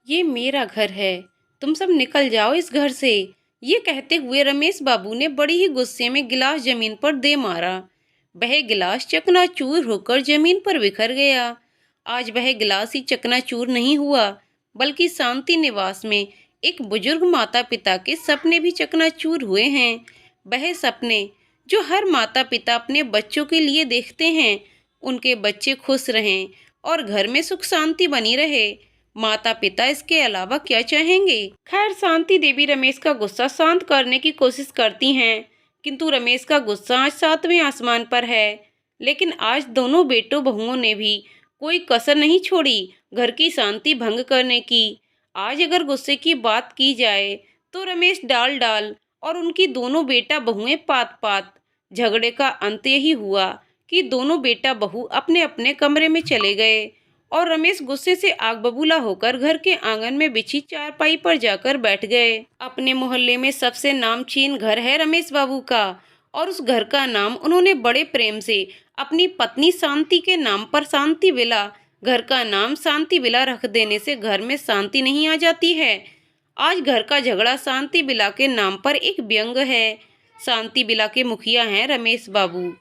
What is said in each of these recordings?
ये मेरा घर है, तुम सब निकल जाओ इस घर से। ये कहते हुए रमेश बाबू ने बड़ी ही गुस्से में गिलास जमीन पर दे मारा। वह गिलास चकनाचूर होकर जमीन पर बिखर गया। आज वह गिलास ही चकनाचूर नहीं हुआ, बल्कि शांति निवास में एक बुजुर्ग माता पिता के सपने भी चकनाचूर हुए हैं। वह सपने जो हर माता पिता अपने बच्चों के लिए देखते हैं, उनके बच्चे खुश रहें और घर में सुख शांति बनी रहे। माता पिता इसके अलावा क्या चाहेंगे। खैर, शांति देवी रमेश का गुस्सा शांत करने की कोशिश करती हैं, किंतु रमेश का गुस्सा आज सातवें आसमान पर है। लेकिन आज दोनों बेटों बहुओं ने भी कोई कसर नहीं छोड़ी घर की शांति भंग करने की। आज अगर गुस्से की बात की जाए तो रमेश डाल डाल और उनकी दोनों बेटा बहुएं पात पात। झगड़े का अंत यही हुआ कि दोनों बेटा बहू अपने अपने कमरे में चले गए और रमेश गुस्से से आग बबूला होकर घर के आंगन में बिछी चारपाई पर जाकर बैठ गए। अपने मोहल्ले में सबसे नामचीन घर है रमेश बाबू का, और उस घर का नाम उन्होंने बड़े प्रेम से अपनी पत्नी शांति के नाम पर शांति विला, घर का नाम शांति विला रख देने से घर में शांति नहीं आ जाती है। आज घर का झगड़ा शांति विला के नाम पर एक व्यंग है। शांति विला के मुखिया हैं रमेश बाबू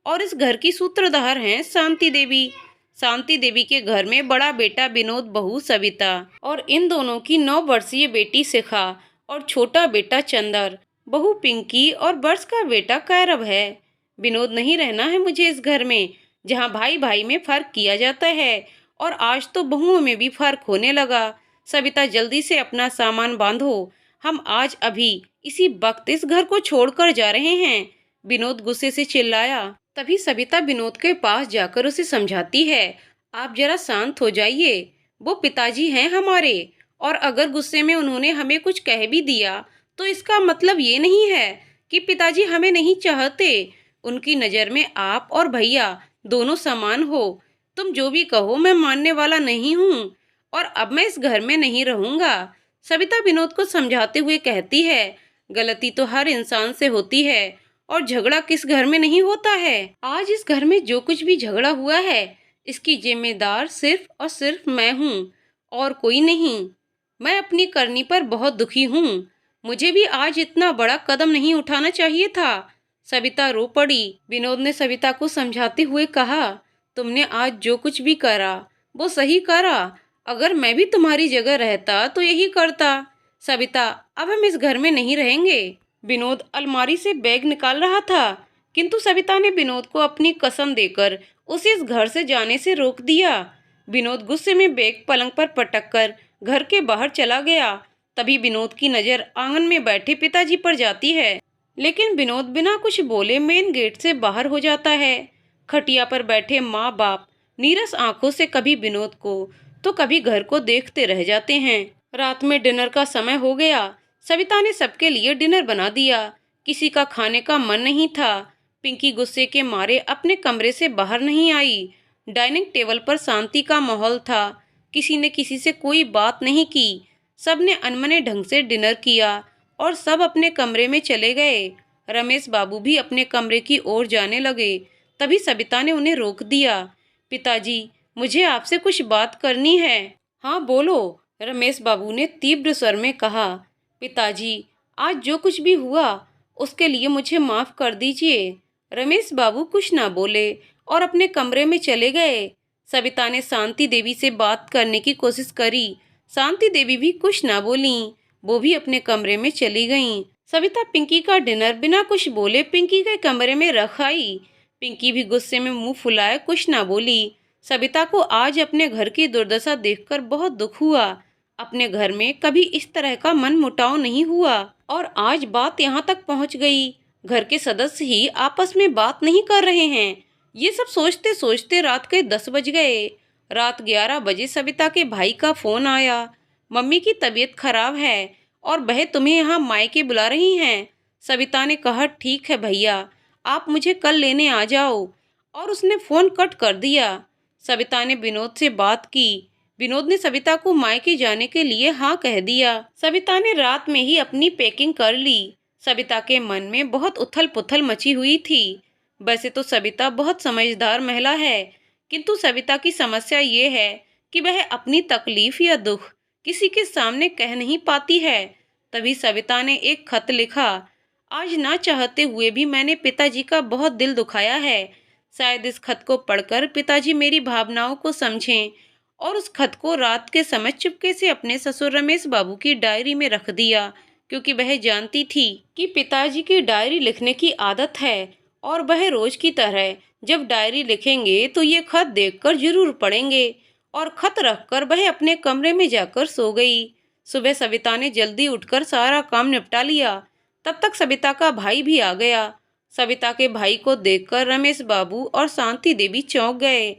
और इस घर की सूत्रधार हैं शांति देवी। शांति देवी के घर में बड़ा बेटा विनोद, बहू सविता और इन दोनों की 9 वर्षीय बेटी शिखा और छोटा बेटा चंदर, बहू पिंकी और वर्ष का बेटा कैरव है। विनोद, नहीं रहना है मुझे इस घर में जहाँ भाई भाई में फर्क किया जाता है, और आज तो बहुओं में भी फर्क होने लगा। सविता, जल्दी से अपना सामान बांधो, हम आज अभी इसी वक्त इस घर को छोड़कर जा रहे हैं। विनोद गुस्से से चिल्लाया। तभी सविता विनोद के पास जाकर उसे समझाती है, आप जरा शांत हो जाइए, वो पिताजी हैं हमारे, और अगर गुस्से में उन्होंने हमें कुछ कह भी दिया तो इसका मतलब ये नहीं है कि पिताजी हमें नहीं चाहते। उनकी नज़र में आप और भैया दोनों समान हो। तुम जो भी कहो मैं मानने वाला नहीं हूँ, और अब मैं इस घर में नहीं रहूँगा। सविता विनोद को समझाते हुए कहती है, गलती तो हर इंसान से होती है, और झगड़ा किस घर में नहीं होता है। आज इस घर में जो कुछ भी झगड़ा हुआ है, इसकी जिम्मेदार सिर्फ और सिर्फ मैं हूँ और कोई नहीं। मैं अपनी करनी पर बहुत दुखी हूँ। मुझे भी आज इतना बड़ा कदम नहीं उठाना चाहिए था। सविता रो पड़ी। विनोद ने सविता को समझाते हुए कहा, तुमने आज जो कुछ भी करा वो सही करा। अगर मैं भी तुम्हारी जगह रहता तो यही करता। सविता, अब हम इस घर में नहीं रहेंगे। विनोद अलमारी से बैग निकाल रहा था, किंतु सविता ने विनोद को अपनी कसम देकर उसे इस घर से जाने से रोक दिया। विनोद गुस्से में बैग पलंग पर पटक कर घर के बाहर चला गया। तभी विनोद की नज़र आंगन में बैठे पिताजी पर जाती है, लेकिन विनोद बिना कुछ बोले मेन गेट से बाहर हो जाता है। खटिया पर बैठे माँ बाप नीरस आंखों से कभी विनोद को तो कभी घर को देखते रह जाते हैं। रात में डिनर का समय हो गया। सविता ने सबके लिए डिनर बना दिया। किसी का खाने का मन नहीं था। पिंकी गुस्से के मारे अपने कमरे से बाहर नहीं आई। डाइनिंग टेबल पर शांति का माहौल था। किसी ने किसी से कोई बात नहीं की। सबने अनमने ढंग से डिनर किया और सब अपने कमरे में चले गए। रमेश बाबू भी अपने कमरे की ओर जाने लगे। तभी सविता ने उन्हें रोक दिया। पिताजी, मुझे आपसे कुछ बात करनी है। हाँ बोलो, रमेश बाबू ने तीव्र स्वर में कहा। पिताजी, आज जो कुछ भी हुआ उसके लिए मुझे माफ़ कर दीजिए। रमेश बाबू कुछ ना बोले और अपने कमरे में चले गए। सविता ने शांति देवी से बात करने की कोशिश करी। शांति देवी भी कुछ ना बोली, वो भी अपने कमरे में चली गईं। सविता पिंकी का डिनर बिना कुछ बोले पिंकी के कमरे में रख आई। पिंकी भी गुस्से में मुंह फुलाए कुछ ना बोली। सविता को आज अपने घर की दुर्दशा देखकर बहुत दुख हुआ। अपने घर में कभी इस तरह का मन मुटाव नहीं हुआ, और आज बात यहाँ तक पहुँच गई। घर के सदस्य ही आपस में बात नहीं कर रहे हैं। ये सब सोचते सोचते रात के 10 बज गए। रात 11 बजे सविता के भाई का फोन आया। मम्मी की तबीयत खराब है और वह तुम्हें यहाँ मायके बुला रही हैं। सविता ने कहा, ठीक है भैया, आप मुझे कल लेने आ जाओ, और उसने फोन कट कर दिया। सविता ने विनोद से बात की। विनोद ने सविता को मायके जाने के लिए हाँ कह दिया। सविता ने रात में ही अपनी पैकिंग कर ली। सविता के मन में बहुत उथल पुथल मची हुई थी। वैसे तो सविता बहुत समझदार महिला है, किंतु सविता की समस्या ये है कि वह अपनी तकलीफ या दुख किसी के सामने कह नहीं पाती है। तभी सविता ने एक खत लिखा। आज ना चाहते हुए भी मैंने पिताजी का बहुत दिल दुखाया है। शायद इस खत को पढ़कर पिताजी मेरी भावनाओं को समझें। और उस खत को रात के समय चुपके से अपने ससुर रमेश बाबू की डायरी में रख दिया, क्योंकि वह जानती थी कि पिताजी की डायरी लिखने की आदत है और वह रोज की तरह जब डायरी लिखेंगे तो ये खत देखकर जरूर पढ़ेंगे। और खत रखकर वह अपने कमरे में जाकर सो गई। सुबह सविता ने जल्दी उठकर सारा काम निपटा लिया। तब तक सविता का भाई भी आ गया। सविता के भाई को देखकर रमेश बाबू और शांति देवी चौंक गए।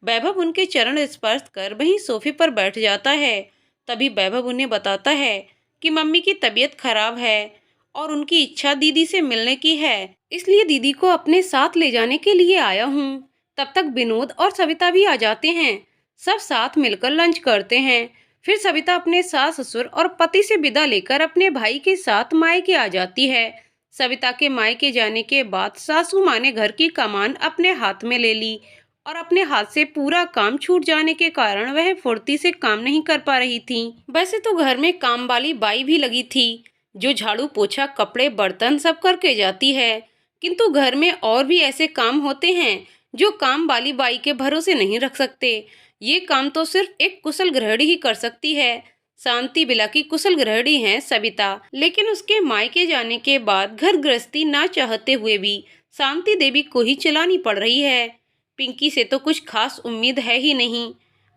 वैभव उनके चरण स्पर्श कर वहीं सोफे पर बैठ जाता है। तभी वैभव उन्हें बताता है कि मम्मी की तबीयत खराब है और उनकी इच्छा दीदी से मिलने की है, इसलिए दीदी को अपने साथ ले जाने के लिए आया हूँ। तब तक विनोद और सविता भी आ जाते हैं। सब साथ मिलकर लंच करते हैं। फिर सविता अपने सास ससुर और पति से विदा लेकर अपने भाई के साथ मायके आ जाती है। सविता के मायके जाने के बाद सासू माँ ने घर की कमान अपने हाथ में ले ली और अपने हाथ से पूरा काम छूट जाने के कारण वह फुर्ती से काम नहीं कर पा रही थी। वैसे तो घर में काम वाली बाई भी लगी थी, जो झाड़ू पोछा कपड़े बर्तन सब करके जाती है। किंतु घर में और भी ऐसे काम होते हैं जो काम वाली बाई के भरोसे नहीं रख सकते। ये काम तो सिर्फ एक कुशल गृहिणी ही कर सकती है। शांति बिला की कुशल गृहिणी है सविता, लेकिन उसके मायके जाने के बाद घर गृहस्थी ना चाहते हुए भी शांति देवी को ही चलानी पड़ रही है। पिंकी से तो कुछ खास उम्मीद है ही नहीं।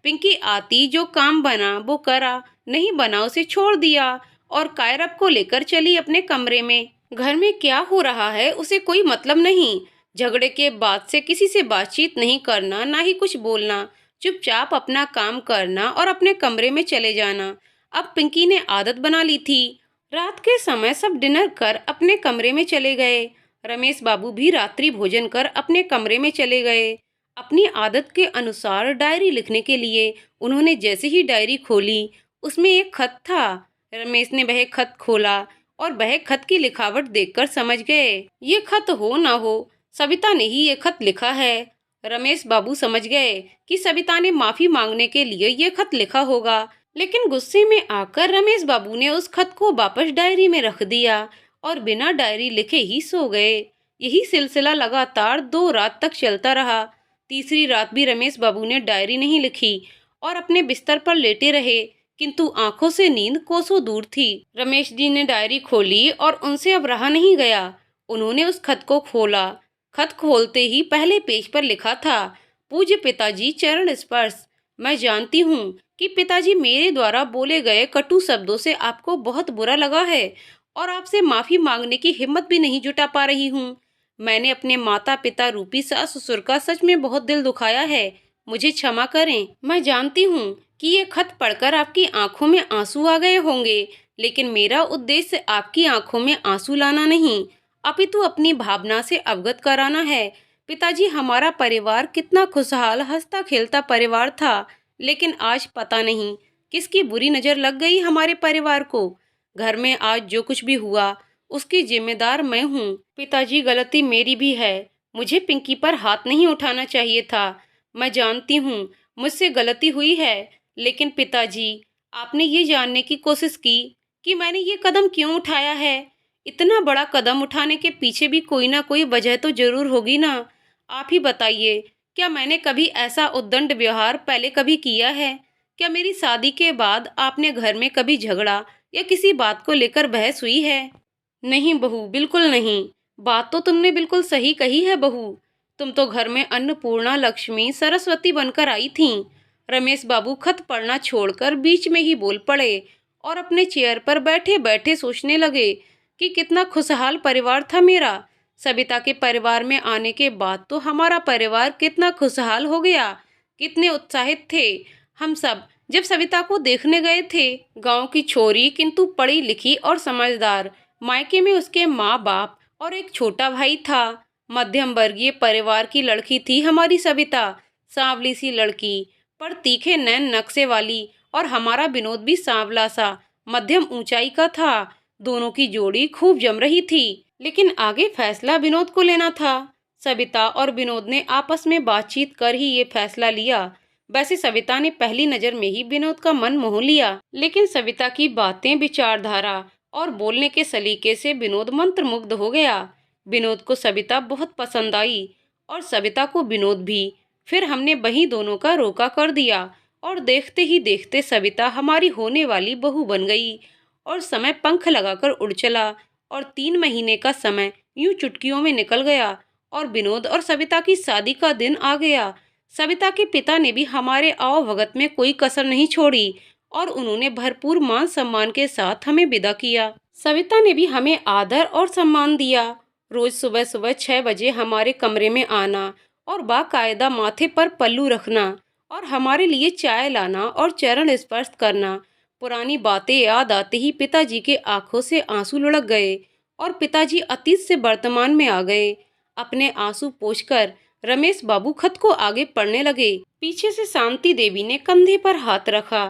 पिंकी आती, जो काम बना वो करा, नहीं बना उसे छोड़ दिया और कायरब को लेकर चली अपने कमरे में। घर में क्या हो रहा है उसे कोई मतलब नहीं। झगड़े के बाद से किसी से बातचीत नहीं करना, ना ही कुछ बोलना, चुपचाप अपना काम करना और अपने कमरे में चले जाना अब पिंकी ने आदत बना ली थी। रात के समय सब डिनर कर अपने कमरे में चले गए। रमेश बाबू भी रात्रि भोजन कर अपने कमरे में चले गए। अपनी आदत के अनुसार डायरी लिखने के लिए उन्होंने जैसे ही डायरी खोली, उसमें एक खत था। रमेश ने वह खत खोला और वह खत की लिखावट देखकर समझ गए, ये खत हो ना हो सविता ने ही ये खत लिखा है। रमेश बाबू समझ गए कि सविता ने माफी मांगने के लिए ये खत लिखा होगा, लेकिन गुस्से में आकर रमेश बाबू ने उस खत को वापस डायरी में रख दिया और बिना डायरी लिखे ही सो गए। यही सिलसिला लगातार 2 रात तक चलता रहा। तीसरी रात भी रमेश बाबू ने डायरी नहीं लिखी और अपने बिस्तर पर लेटे रहे, किंतु आंखों से नींद कोसों दूर थी। रमेश जी ने डायरी खोली और उनसे अब रहा नहीं गया। उन्होंने उस खत को खोला। खत खोलते ही पहले पेज पर लिखा था, पूज्य पिताजी चरण स्पर्श। मैं जानती हूँ कि पिताजी मेरे द्वारा बोले गए कटु शब्दों से आपको बहुत बुरा लगा है और आपसे माफी मांगने की हिम्मत भी नहीं जुटा पा रही हूँ। मैंने अपने माता पिता रूपी सास ससुर का सच में बहुत दिल दुखाया है। मुझे क्षमा करें। मैं जानती हूँ कि ये खत पढ़कर आपकी आंखों में आंसू आ गए होंगे, लेकिन मेरा उद्देश्य आपकी आंखों में आंसू लाना नहीं, अपितु अपनी भावना से अवगत कराना है। पिताजी, हमारा परिवार कितना खुशहाल हंसता खेलता परिवार था, लेकिन आज पता नहीं किसकी बुरी नजर लग गई हमारे परिवार को। घर में आज जो कुछ भी हुआ उसकी जिम्मेदार मैं हूँ। पिताजी, गलती मेरी भी है। मुझे पिंकी पर हाथ नहीं उठाना चाहिए था। मैं जानती हूँ मुझसे गलती हुई है, लेकिन पिताजी, आपने ये जानने की कोशिश की कि मैंने ये कदम क्यों उठाया है? इतना बड़ा कदम उठाने के पीछे भी कोई ना कोई वजह तो जरूर होगी ना। आप ही बताइए, क्या मैंने कभी ऐसा उद्दंड व्यवहार पहले कभी किया है? क्या मेरी शादी के बाद आपने घर में कभी झगड़ा या किसी बात को लेकर बहस हुई है? नहीं बहू, बिल्कुल नहीं। बात तो तुमने बिल्कुल सही कही है बहू। तुम तो घर में अन्नपूर्णा, लक्ष्मी, सरस्वती बनकर आई थीं। रमेश बाबू खत पढ़ना छोड़कर बीच में ही बोल पड़े और अपने चेयर पर बैठे बैठे सोचने लगे कि कितना खुशहाल परिवार था मेरा। सविता के परिवार में आने के बाद तो हमारा परिवार कितना खुशहाल हो गया। कितने उत्साहित थे हम सब जब सविता को देखने गए थे। गांव की छोरी, किंतु पढ़ी लिखी और समझदार। मायके में उसके माँ बाप और एक छोटा भाई था। मध्यम वर्गीय परिवार की लड़की थी हमारी सविता। सांवली सी लड़की, पर तीखे नैन नक्शे वाली। और हमारा विनोद भी सांवला सा, मध्यम ऊंचाई का था। दोनों की जोड़ी खूब जम रही थी, लेकिन आगे फैसला विनोद को लेना था। सविता और विनोद ने आपस में बातचीत कर ही ये फैसला लिया वैसे सविता ने पहली नज़र में ही विनोद का मन मोह लिया, लेकिन सविता की बातें, विचारधारा और बोलने के सलीके से विनोद मंत्रमुग्ध हो गया। विनोद को सविता बहुत पसंद आई और सविता को विनोद भी। फिर हमने वहीं दोनों का रोका कर दिया और देखते ही देखते सविता हमारी होने वाली बहू बन गई और समय पंख लगाकर उड़ चला और 3 महीने का समय यूं चुटकियों में निकल गया और विनोद और सविता की शादी का दिन आ गया। सविता के पिता ने भी हमारे आवभगत में कोई कसर नहीं छोड़ी और उन्होंने भरपूर मान सम्मान के साथ हमें विदा किया। सविता ने भी हमें आदर और सम्मान दिया। रोज सुबह सुबह 6 बजे हमारे कमरे में आना और बाकायदा माथे पर पल्लू रखना और हमारे लिए चाय लाना और चरण स्पर्श करना। पुरानी बातें याद आते ही पिताजी के आंखों से आंसू लुढ़क गए और पिताजी अतीत से वर्तमान में आ गए। अपने आंसू पोंछकर रमेश बाबू खत को आगे पढ़ने लगे। पीछे से शांति देवी ने कंधे पर हाथ रखा।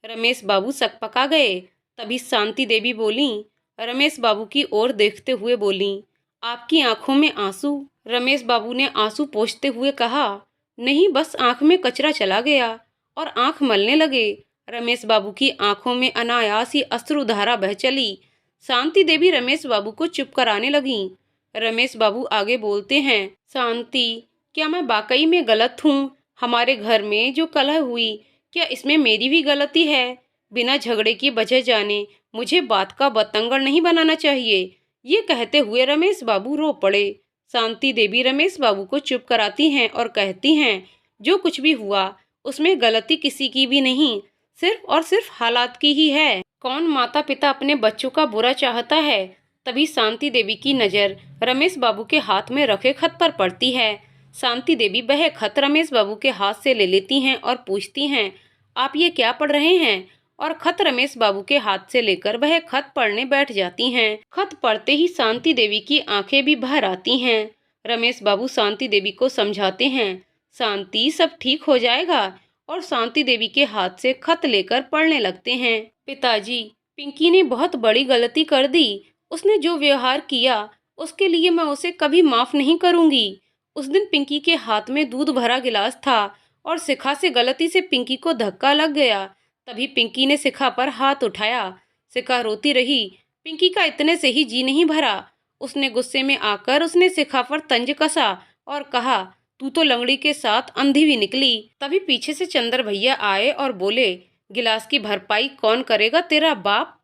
रमेश बाबू सकपका गए। तभी शांति देवी बोली, रमेश बाबू की ओर देखते हुए बोली, आपकी आंखों में आंसू? रमेश बाबू ने आंसू पोंछते हुए कहा, नहीं, बस आंख में कचरा चला गया, और आंख मलने लगे। रमेश बाबू की आंखों में अनायास ही अश्रुधारा बह चली। शांति देवी रमेश बाबू को चुप कराने लगीं। रमेश बाबू आगे बोलते हैं, शांति, क्या मैं वाकई में गलत हूँ? हमारे घर में जो कलह हुई, क्या इसमें मेरी भी गलती है? बिना झगड़े की वजह जाने मुझे बात का बतंगड़ नहीं बनाना चाहिए। ये कहते हुए रमेश बाबू रो पड़े। शांति देवी रमेश बाबू को चुप कराती हैं और कहती हैं, जो कुछ भी हुआ उसमें गलती किसी की भी नहीं, सिर्फ और सिर्फ हालात की ही है। कौन माता पिता अपने बच्चों का बुरा चाहता है? तभी शांति देवी की नज़र रमेश बाबू के हाथ में रखे खत पर पड़ती है। शांति देवी वह खत रमेश बाबू के हाथ से ले लेती हैं और पूछती हैं, आप ये क्या पढ़ रहे हैं? और खत रमेश बाबू के हाथ से लेकर वह खत पढ़ने बैठ जाती हैं। खत पढ़ते ही शांति देवी की आंखें भी बाहर आती हैं। रमेश बाबू शांति देवी को समझाते हैं, शांति, सब ठीक हो जाएगा, और शांति देवी के हाथ से खत लेकर पढ़ने लगते हैं। पिताजी, पिंकी ने बहुत बड़ी गलती कर दी। उसने जो व्यवहार किया उसके लिए मैं उसे कभी माफ नहीं करूंगी। उस दिन पिंकी के हाथ में दूध भरा गिलास था और शिखा से गलती से पिंकी को धक्का लग गया। तभी पिंकी ने शिखा पर हाथ उठाया। शिखा रोती रही। पिंकी का इतने से ही जी नहीं भरा। उसने गुस्से में आकर उसने शिखा पर तंज कसा और कहा, तू तो लंगड़ी के साथ अंधी भी निकली। तभी पीछे से चंदर भैया आए और बोले, गिलास की भरपाई कौन करेगा? तेरा बाप।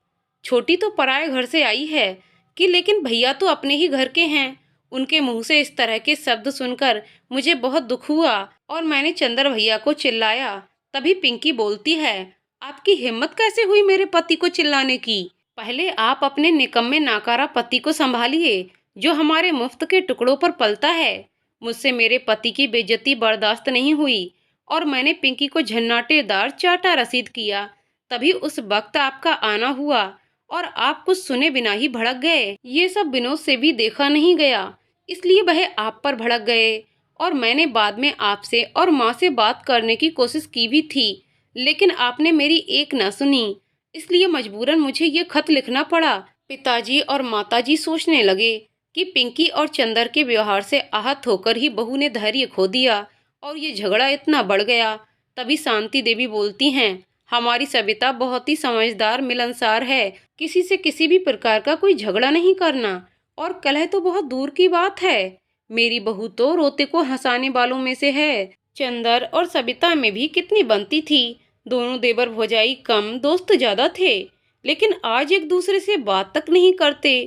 छोटी तो पराये घर से आई है कि, लेकिन भैया तो अपने ही घर के हैं। उनके मुंह से इस तरह के शब्द सुनकर मुझे बहुत दुख हुआ और मैंने चंदर भैया को चिल्लाया। तभी पिंकी बोलती है, आपकी हिम्मत कैसे हुई मेरे पति को चिल्लाने की? पहले आप अपने निकम्मे नाकारा पति को संभालिए, जो हमारे मुफ्त के टुकड़ों पर पलता है। मुझसे मेरे पति की बेइज्जती बर्दाश्त नहीं हुई और मैंने पिंकी को झन्नाटेदार चाटा रसीद किया। तभी उस वक्त आपका आना हुआ और आप कुछ सुने बिना ही भड़क गए। ये सब विनोद से भी देखा नहीं गया, इसलिए वह आप पर भड़क गए। और मैंने बाद में आपसे और माँ से बात करने की कोशिश की भी थी, लेकिन आपने मेरी एक न सुनी, इसलिए मजबूरन मुझे ये खत लिखना पड़ा। पिताजी और माताजी सोचने लगे कि पिंकी और चंदर के व्यवहार से आहत होकर ही बहू ने धैर्य खो दिया और ये झगड़ा इतना बढ़ गया। तभी शांति देवी बोलती हैं, हमारी सविता बहुत ही समझदार, मिलनसार है। किसी से किसी भी प्रकार का कोई झगड़ा नहीं करना, और कलह तो बहुत दूर की बात है। मेरी बहू तो रोते को हंसाने वालों में से है। चंदर और सविता में भी कितनी बनती थी। दोनों देवर भौजाई कम, दोस्त ज्यादा थे, लेकिन आज एक दूसरे से बात तक नहीं करते।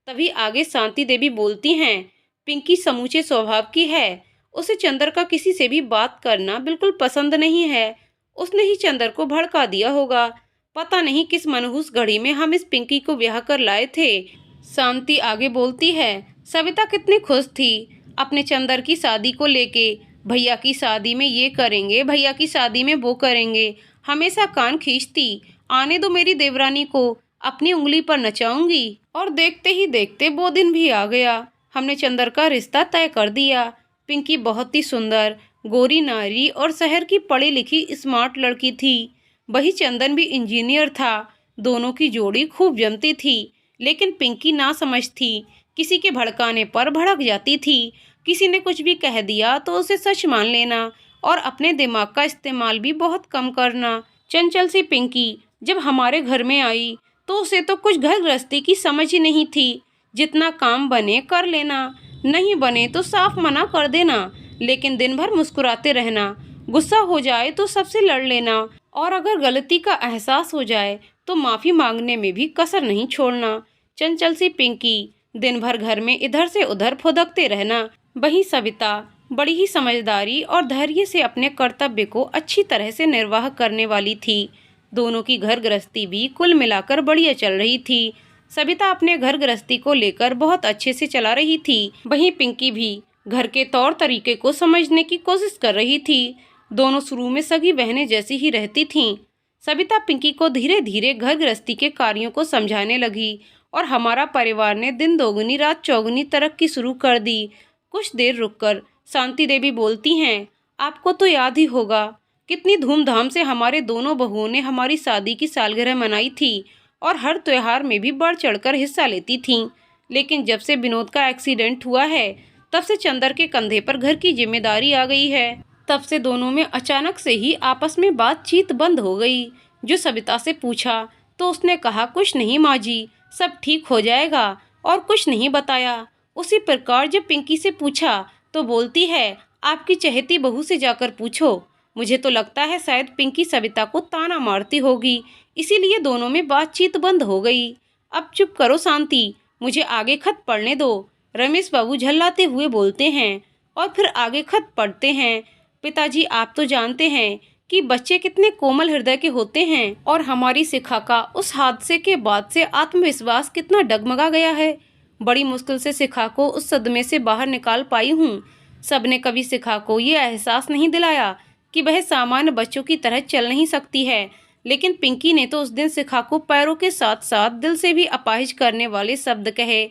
तभी आगे शांति देवी बोलती हैं, पिंकी समूचे स्वभाव की है। उसे चंदर का किसी से भी बात करना बिल्कुल पसंद नहीं है। उसने ही चंदर को भड़का दिया होगा। पता नहीं किस मनहूस घड़ी में हम इस पिंकी को ब्याह कर लाए थे। शांति आगे बोलती है, सविता कितनी खुश थी अपने चंदर की शादी को लेके। भैया की शादी में ये करेंगे, भैया की शादी में वो करेंगे, हमेशा कान खींचती। आने दो मेरी देवरानी को, अपनी उंगली पर नचाऊंगी। और देखते ही देखते वो दिन भी आ गया। हमने चंदर का रिश्ता तय कर दिया। पिंकी बहुत ही सुंदर, गोरी नारी और शहर की पढ़ी लिखी स्मार्ट लड़की थी। वही चंदन भी इंजीनियर था। दोनों की जोड़ी खूब जमती थी, लेकिन पिंकी ना समझ थी। किसी के भड़काने पर भड़क जाती थी। किसी ने कुछ भी कह दिया तो उसे सच मान लेना और अपने दिमाग का इस्तेमाल भी बहुत कम करना। चंचल सी पिंकी जब हमारे घर में आई तो उसे तो कुछ घर गृहस्थी की समझ ही नहीं थी। जितना काम बने कर लेना, नहीं बने तो साफ मना कर देना, लेकिन दिन भर मुस्कुराते रहना। गुस्सा हो जाए तो सबसे लड़ लेना और अगर गलती का एहसास हो जाए तो माफ़ी मांगने में भी कसर नहीं छोड़ना। चंचल सी पिंकी दिन भर घर में इधर से उधर फुदकते रहना। वहीं सविता बड़ी ही समझदारी और धैर्य से अपने कर्तव्य को अच्छी तरह से निर्वाह करने वाली थी। दोनों की घर गृहस्थी भी कुल मिलाकर बढ़िया चल रही थी। सविता अपने घर गृहस्थी को लेकर बहुत अच्छे से चला रही थी, वहीं पिंकी भी घर के तौर तरीके को समझने की कोशिश कर रही थी। दोनों शुरू में सगी बहनें जैसी ही रहती थीं। सविता पिंकी को धीरे धीरे घर गृहस्थी के कार्यों को समझाने लगी और हमारा परिवार ने दिन दोगुनी रात चौगुनी तरक्की शुरू कर दी। कुछ देर रुककर शांति देवी बोलती हैं, आपको तो याद ही होगा कितनी धूमधाम से हमारे दोनों बहुओं ने हमारी शादी की सालगिरह मनाई थी और हर त्योहार में भी बढ़ चढ़कर हिस्सा लेती थीं। लेकिन जब से विनोद का एक्सीडेंट हुआ है तब से चंदर के कंधे पर घर की जिम्मेदारी आ गई है। तब से दोनों में अचानक से ही आपस में बातचीत बंद हो गई। जो सविता से पूछा तो उसने कहा, कुछ नहीं माँ जी, सब ठीक हो जाएगा, और कुछ नहीं बताया। उसी प्रकार जब पिंकी से पूछा तो बोलती है, आपकी चहेती बहू से जाकर पूछो। मुझे तो लगता है शायद पिंकी सविता को ताना मारती होगी, इसीलिए दोनों में बातचीत बंद हो गई। अब चुप करो शांति, मुझे आगे खत पढ़ने दो, रमेश बाबू झल्लाते हुए बोलते हैं और फिर आगे खत पढ़ते हैं। पिताजी, आप तो जानते हैं कि बच्चे कितने कोमल हृदय के होते हैं और हमारी शिखा का उस हादसे के बाद से आत्मविश्वास कितना डगमगा गया है। बड़ी मुश्किल से शिखा को उस सदमे से बाहर निकाल पाई हूँ। सबने कभी शिखा को ये एहसास नहीं दिलाया कि वह सामान्य बच्चों की तरह चल नहीं सकती है, लेकिन पिंकी ने तो उस दिन शिखा को पैरों के साथ साथ दिल से भी अपाहिज करने वाले शब्द कहे।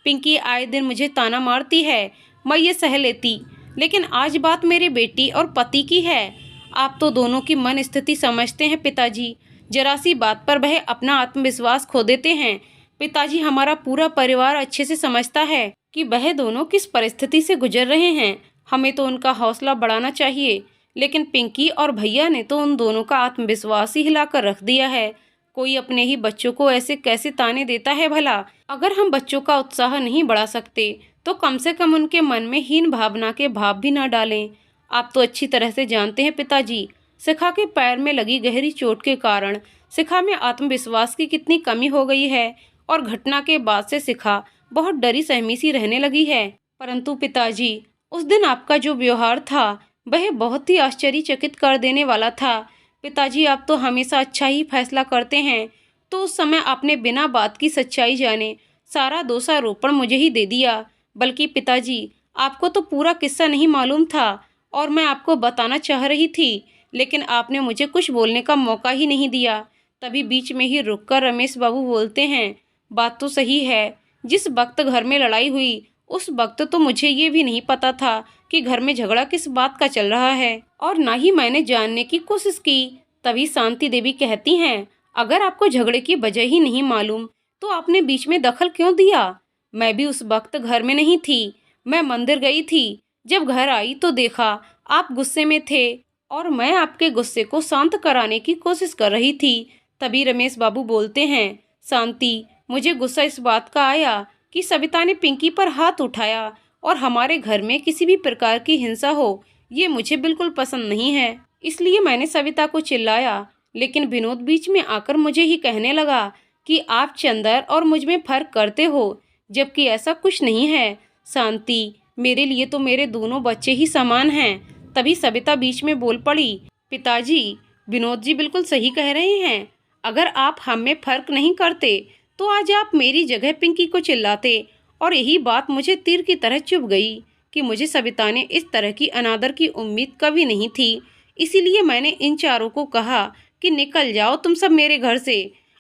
पिंकी आए दिन मुझे ताना मारती है, मैं ये सह लेती, लेकिन आज बात मेरे बेटी और पति की है। आप तो दोनों की मन स्थिति समझते हैं पिताजी, जरा सी बात पर वह अपना आत्मविश्वास खो देते हैं। पिताजी, हमारा पूरा परिवार अच्छे से समझता है कि वह दोनों किस परिस्थिति से गुजर रहे हैं। हमें तो उनका हौसला बढ़ाना चाहिए, लेकिन पिंकी और भैया ने तो उन दोनों का आत्मविश्वास ही हिलाकर रख दिया है। कोई अपने ही बच्चों को ऐसे कैसे ताने देता है भला। अगर हम बच्चों का उत्साह नहीं बढ़ा सकते तो कम से कम उनके मन में हीन भावना के भाव भी न डालें। आप तो अच्छी तरह से जानते हैं पिताजी, शिखा के पैर में लगी गहरी चोट के कारण शिखा में आत्मविश्वास की कितनी कमी हो गई है और घटना के बाद से शिखा बहुत डरी सहमी सी रहने लगी है। परंतु पिताजी, उस दिन आपका जो व्यवहार था वह बहुत ही आश्चर्यचकित कर देने वाला था। पिताजी, आप तो हमेशा अच्छा ही फैसला करते हैं, तो उस समय आपने बिना बात की सच्चाई जाने सारा दोषारोपण मुझे ही दे दिया। बल्कि पिताजी, आपको तो पूरा किस्सा नहीं मालूम था और मैं आपको बताना चाह रही थी, लेकिन आपने मुझे कुछ बोलने का मौका ही नहीं दिया। तभी बीच में ही रुककर रमेश बाबू बोलते हैं, बात तो सही है, जिस वक्त घर में लड़ाई हुई उस वक्त तो मुझे ये भी नहीं पता था कि घर में झगड़ा किस बात का चल रहा है, और ना ही मैंने जानने की कोशिश की। तभी शांति देवी कहती हैं, अगर आपको झगड़े की वजह ही नहीं मालूम तो आपने बीच में दखल क्यों दिया। मैं भी उस वक्त घर में नहीं थी, मैं मंदिर गई थी। जब घर आई तो देखा आप गुस्से में थे और मैं आपके गुस्से को शांत कराने की कोशिश कर रही थी। तभी रमेश बाबू बोलते हैं, शांति, मुझे गुस्सा इस बात का आया कि सविता ने पिंकी पर हाथ उठाया और हमारे घर में किसी भी प्रकार की हिंसा हो, ये मुझे बिल्कुल पसंद नहीं है। इसलिए मैंने सविता को चिल्लाया, लेकिन विनोद बीच में आकर मुझे ही कहने लगा कि आप चंदर और मुझ में फर्क करते हो, जबकि ऐसा कुछ नहीं है। शांति, मेरे लिए तो मेरे दोनों बच्चे ही समान हैं। तभी सविता बीच में बोल पड़ी, पिताजी, विनोद जी बिल्कुल सही कह रहे हैं। अगर आप हम में फर्क नहीं करते तो आज आप मेरी जगह पिंकी को चिल्लाते। और यही बात मुझे तीर की तरह चुभ गई कि मुझे सविता ने इस तरह की अनादर की उम्मीद कभी नहीं थी। इसीलिए मैंने इन चारों को कहा कि निकल जाओ तुम सब मेरे घर से।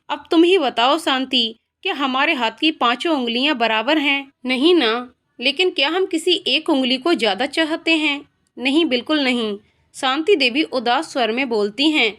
अब तुम ही बताओ शांति, क्या हमारे हाथ की पांचों उंगलियां बराबर हैं? नहीं ना। लेकिन क्या हम किसी एक उंगली को ज़्यादा चाहते हैं? नहीं, बिल्कुल नहीं। शांति देवी उदास स्वर में बोलती हैं,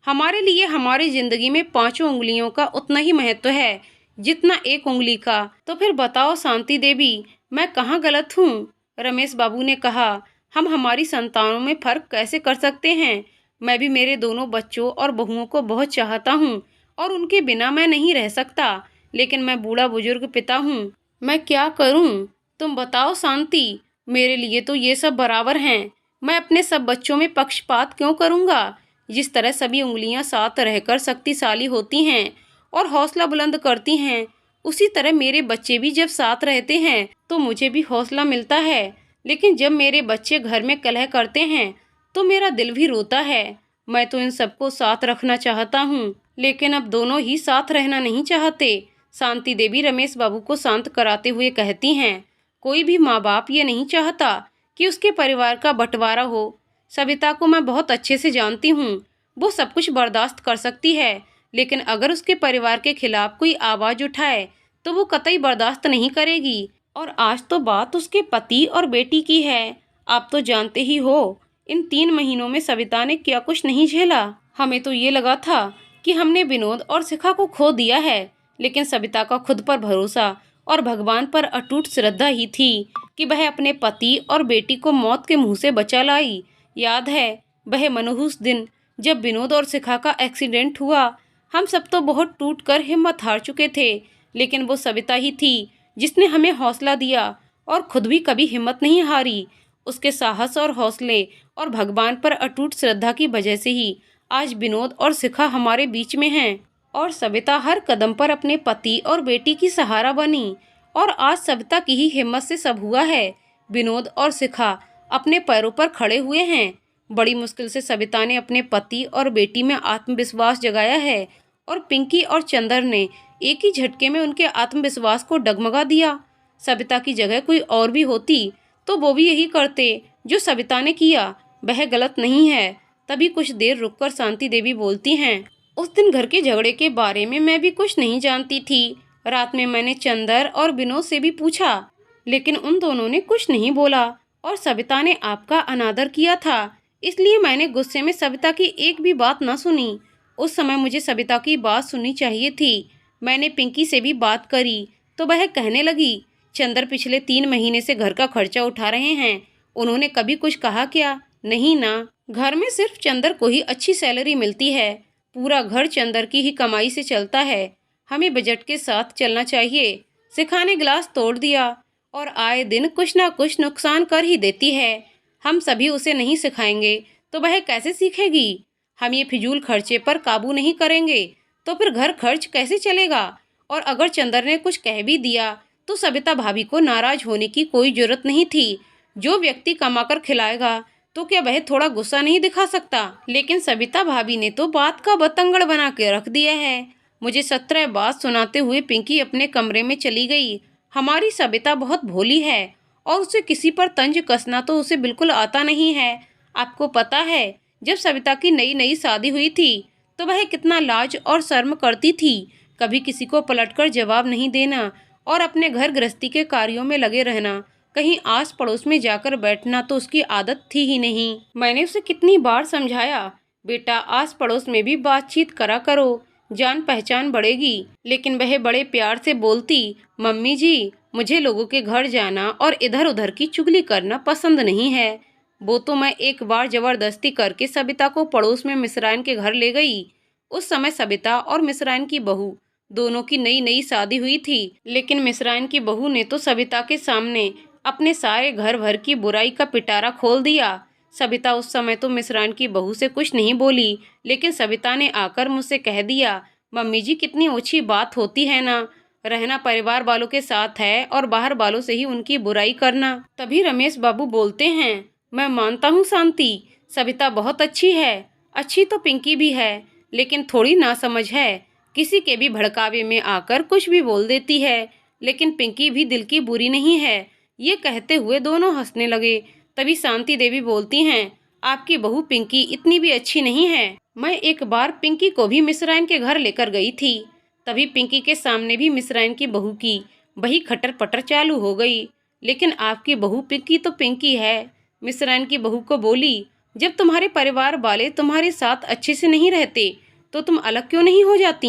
हमारे लिए हमारी जिंदगी में पांचों उंगलियों का उतना ही महत्व है जितना एक उंगली का। तो फिर बताओ शांति देवी, मैं कहाँ गलत हूँ? रमेश बाबू ने कहा, हम हमारी संतानों में फ़र्क कैसे कर सकते हैं? मैं भी मेरे दोनों बच्चों और बहुओं को बहुत चाहता हूँ और उनके बिना मैं नहीं रह सकता, लेकिन मैं बूढ़ा बुजुर्ग पिता हूँ। मैं क्या करूँ? तुम बताओ शांति। मेरे लिए तो ये सब बराबर हैं। मैं अपने सब बच्चों में पक्षपात क्यों करूँगा? जिस तरह सभी उंगलियां साथ रहकर शक्तिशाली होती हैं और हौसला बुलंद करती हैं, उसी तरह मेरे बच्चे भी जब साथ रहते हैं तो मुझे भी हौसला मिलता है। लेकिन जब मेरे बच्चे घर में कलह करते हैं तो मेरा दिल भी रोता है। मैं तो इन सबको साथ रखना चाहता हूँ, लेकिन अब दोनों ही साथ रहना नहीं चाहते। शांति देवी रमेश बाबू को शांत कराते हुए कहती हैं, कोई भी माँ बाप ये नहीं चाहता कि उसके परिवार का बंटवारा हो। सविता को मैं बहुत अच्छे से जानती हूँ। वो सब कुछ बर्दाश्त कर सकती है, लेकिन अगर उसके परिवार के खिलाफ कोई आवाज़ उठाए तो वो कतई बर्दाश्त नहीं करेगी। और आज तो बात उसके पति और बेटी की है। आप तो जानते ही हो, इन 3 महीनों में सविता ने क्या कुछ नहीं झेला। हमें तो ये लगा था कि हमने विनोद और शिखा को खो दिया है, लेकिन सविता का खुद पर भरोसा और भगवान पर अटूट श्रद्धा ही थी कि वह अपने पति और बेटी को मौत के मुंह से बचा लाई। याद है वह मनहूस दिन जब विनोद और शिखा का एक्सीडेंट हुआ? हम सब तो बहुत टूट कर हिम्मत हार चुके थे, लेकिन वो सविता ही थी जिसने हमें हौसला दिया और खुद भी कभी हिम्मत नहीं हारी। उसके साहस और हौसले और भगवान पर अटूट श्रद्धा की वजह से ही आज विनोद और शिखा हमारे बीच में हैं। और सविता हर कदम पर अपने पति और बेटी की सहारा बनी, और आज सविता की ही हिम्मत से सब हुआ है। विनोद और शिखा अपने पैरों पर खड़े हुए हैं। बड़ी मुश्किल से सविता ने अपने पति और बेटी में आत्मविश्वास जगाया है, और पिंकी और चंदर ने एक ही झटके में उनके आत्मविश्वास को डगमगा दिया। सविता की जगह कोई और भी होती तो वो भी यही करते जो सविता ने किया। वह गलत नहीं है। तभी कुछ देर रुककर शांति देवी बोलती हैं, उस दिन घर के झगड़े के बारे में मैं भी कुछ नहीं जानती थी। रात में मैंने चंदर और विनोद से भी पूछा, लेकिन उन दोनों ने कुछ नहीं बोला। और सविता ने आपका अनादर किया था, इसलिए मैंने गुस्से में सविता की एक भी बात न सुनी। उस समय मुझे सविता की बात सुननी चाहिए थी। मैंने पिंकी से भी बात करी तो वह कहने लगी, चंदर पिछले 3 महीने से घर का खर्चा उठा रहे हैं। उन्होंने कभी कुछ कहा क्या? नहीं ना। घर में सिर्फ चंदर को ही अच्छी सैलरी मिलती है। पूरा घर चंदर की ही कमाई से चलता है। हमें बजट के साथ चलना चाहिए। शिखा ने गिलास तोड़ दिया और आए दिन कुछ ना कुछ नुकसान कर ही देती है। हम सभी उसे नहीं सिखाएंगे तो वह कैसे सीखेगी? हम ये फिजूल खर्चे पर काबू नहीं करेंगे तो फिर घर खर्च कैसे चलेगा? और अगर चंदर ने कुछ कह भी दिया तो सविता भाभी को नाराज होने की कोई जरूरत नहीं थी। जो व्यक्ति कमाकर खिलाएगा तो क्या वह थोड़ा गुस्सा नहीं दिखा सकता? लेकिन सविता भाभी ने तो बात का बतंगड़ बना के रख दिया है। मुझे 17 बात सुनाते हुए पिंकी अपने कमरे में चली गई। हमारी सविता बहुत भोली है और उसे किसी पर तंज कसना तो उसे बिल्कुल आता नहीं है। आपको पता है, जब सविता की नई नई शादी हुई थी तो वह कितना लाज और शर्म करती थी। कभी किसी को पलटकर जवाब नहीं देना और अपने घर गृहस्थी के कार्यों में लगे रहना। कहीं आस पड़ोस में जाकर बैठना तो उसकी आदत थी ही नहीं। मैंने उसे कितनी बार समझाया, बेटा आस पड़ोस में भी बातचीत करा करो, जान पहचान बढ़ेगी। लेकिन वह बड़े प्यार से बोलती, मम्मी जी मुझे लोगों के घर जाना और इधर उधर की चुगली करना पसंद नहीं है। वो तो मैं एक बार जबरदस्ती करके सविता को पड़ोस में मिश्राइन के घर ले गई। उस समय सविता और मिश्राइन की बहू दोनों की नई नई शादी हुई थी, लेकिन मिश्राइन की बहू ने तो सविता के सामने अपने सारे घर भर की बुराई का पिटारा खोल दिया। सविता उस समय तो मिश्राइन की बहू से कुछ नहीं बोली, लेकिन सविता ने आकर मुझसे कह दिया, मम्मी जी कितनी ओछी बात होती है ना, रहना परिवार वालों के साथ है और बाहर वालों से ही उनकी बुराई करना। तभी रमेश बाबू बोलते हैं, मैं मानता हूँ शांति, सविता बहुत अच्छी है। अच्छी तो पिंकी भी है, लेकिन थोड़ी नासमझ है। किसी के भी भड़कावे में आकर कुछ भी बोल देती है। लेकिन पिंकी भी दिल की बुरी नहीं है। ये कहते हुए दोनों हंसने लगे। तभी शांति देवी बोलती हैं, आपकी बहू पिंकी इतनी भी अच्छी नहीं है। मैं एक बार पिंकी को भी मिश्राइन के घर लेकर गई थी। तभी पिंकी के सामने भी मिश्राइन की बहू की वही खटर पटर चालू हो गई। लेकिन आपकी बहू पिंकी तो पिंकी है। मिश्राइन की बहू को बोली, जब तुम्हारे परिवार वाले तुम्हारे साथ अच्छे से नहीं रहते तो तुम अलग क्यों नहीं हो जाती?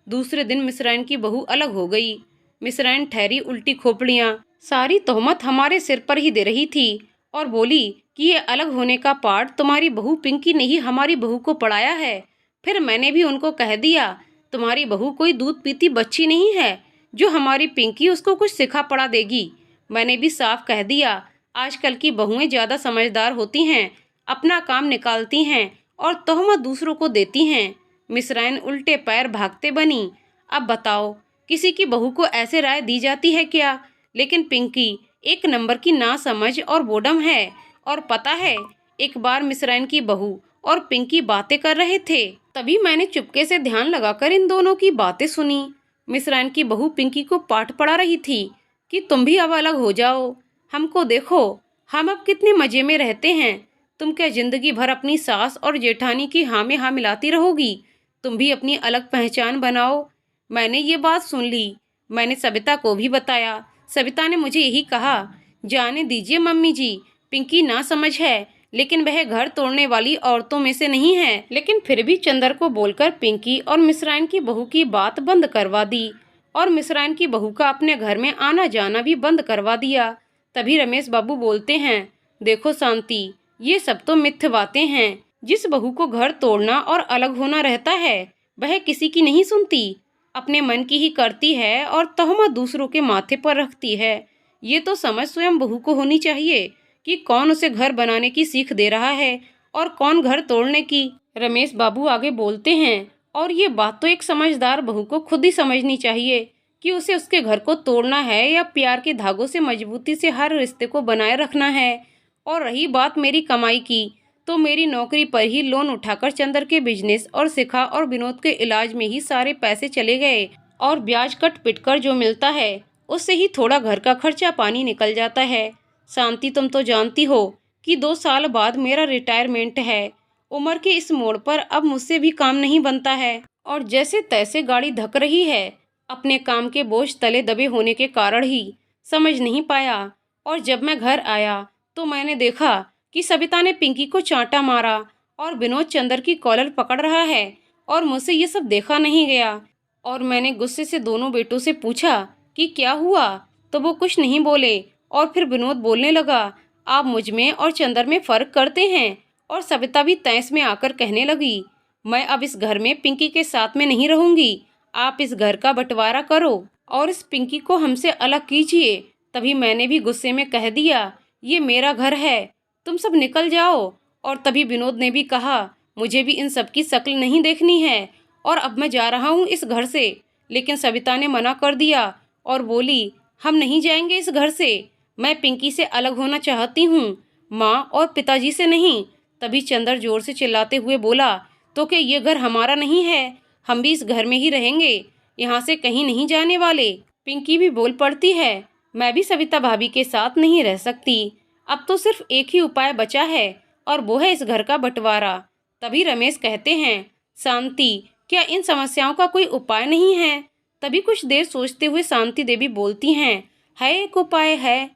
दूसरे दिन मिश्राइन की बहू अलग हो गई। मिश्राइन ठहरी उल्टी खोपड़ियाँ, सारी तोहमत हमारे सिर पर ही दे रही थी और बोली, कि ये अलग होने का पाठ तुम्हारी बहू पिंकी ने ही हमारी बहू को पढ़ाया है। फिर मैंने भी उनको कह दिया, तुम्हारी बहू कोई दूध पीती बच्ची नहीं है जो हमारी पिंकी उसको कुछ सिखा पढ़ा देगी। मैंने भी साफ कह दिया, आजकल की बहुएं ज़्यादा समझदार होती हैं, अपना काम निकालती हैं और तोहमत दूसरों को देती हैं। मिसराइन उल्टे पैर भागते बनी। अब बताओ, किसी की बहू को ऐसे राय दी जाती है क्या? लेकिन पिंकी एक नंबर की नासमझ और बोडम है। और पता है, एक बार मिसराइन की बहू और पिंकी बातें कर रहे थे, तभी मैंने चुपके से ध्यान लगाकर इन दोनों की बातें सुनी। मिसराइन की बहू पिंकी को पाठ पढ़ा रही थी कि तुम भी अब अलग हो जाओ, हमको देखो, हम अब कितने मजे में रहते हैं। तुम क्या जिंदगी भर अपनी सास और जेठानी की हाँ में हाँ मिलाती रहोगी? तुम भी अपनी अलग पहचान बनाओ। मैंने ये बात सुन ली। मैंने सविता को भी बताया। सविता ने मुझे यही कहा, जाने दीजिए मम्मी जी, पिंकी ना समझ है, लेकिन वह घर तोड़ने वाली औरतों में से नहीं है। लेकिन फिर भी चंदर को बोलकर पिंकी और मिसराइन की बहू की बात बंद करवा दी और मिसराइन की बहू का अपने घर में आना जाना भी बंद करवा दिया। तभी रमेश बाबू बोलते हैं, देखो शांति, ये सब तो मिथ्य बातें हैं। जिस बहू को घर तोड़ना और अलग होना रहता है, वह किसी की नहीं सुनती, अपने मन की ही करती है और तहमत दूसरों के माथे पर रखती है। ये तो समझ स्वयं बहू को होनी चाहिए कि कौन उसे घर बनाने की सीख दे रहा है और कौन घर तोड़ने की। रमेश बाबू आगे बोलते हैं, और ये बात तो एक समझदार बहू को खुद ही समझनी चाहिए कि उसे उसके घर को तोड़ना है या प्यार के धागों से मजबूती से हर रिश्ते को बनाए रखना है। और रही बात मेरी कमाई की, तो मेरी नौकरी पर ही लोन उठाकर चंदर के बिजनेस और शिखा और विनोद के इलाज में ही सारे पैसे चले गए और ब्याज कट पिट कर जो मिलता है उससे ही थोड़ा घर का खर्चा पानी निकल जाता है। शांति, तुम तो जानती हो कि 2 साल बाद मेरा रिटायरमेंट है। उम्र के इस मोड़ पर अब मुझसे भी काम नहीं बनता है और जैसे तैसे गाड़ी धक रही है। अपने काम के बोझ तले दबे होने के कारण ही समझ नहीं पाया। और जब मैं घर आया तो मैंने देखा कि सविता ने पिंकी को चांटा मारा और विनोद चंदर की कॉलर पकड़ रहा है और मुझसे ये सब देखा नहीं गया। और मैंने गुस्से से दोनों बेटों से पूछा कि क्या हुआ, तो वो कुछ नहीं बोले। और फिर विनोद बोलने लगा, आप मुझ में और चंदर में फ़र्क करते हैं। और सविता भी तैस में आकर कहने लगी, मैं अब इस घर में पिंकी के साथ में नहीं रहूंगी। आप इस घर का बंटवारा करो और इस पिंकी को हमसे अलग कीजिए। तभी मैंने भी गुस्से में कह दिया, ये मेरा घर है, तुम सब निकल जाओ। और तभी विनोद ने भी कहा, मुझे भी इन सब की शक्ल नहीं देखनी है और अब मैं जा रहा हूँ इस घर से। लेकिन सविता ने मना कर दिया और बोली, हम नहीं जाएंगे इस घर से, मैं पिंकी से अलग होना चाहती हूँ, माँ और पिताजी से नहीं। तभी चंदर जोर से चिल्लाते हुए बोला, तो क्या ये घर हमारा नहीं है? हम भी इस घर में ही रहेंगे, यहाँ से कहीं नहीं जाने वाले। पिंकी भी बोल पड़ती है, मैं भी सविता भाभी के साथ नहीं रह सकती, अब तो सिर्फ एक ही उपाय बचा है और वो है इस घर का बंटवारा। तभी रमेश कहते हैं, शांति, क्या इन समस्याओं का कोई उपाय नहीं है? तभी कुछ देर सोचते हुए शांति देवी बोलती हैं, है एक उपाय है,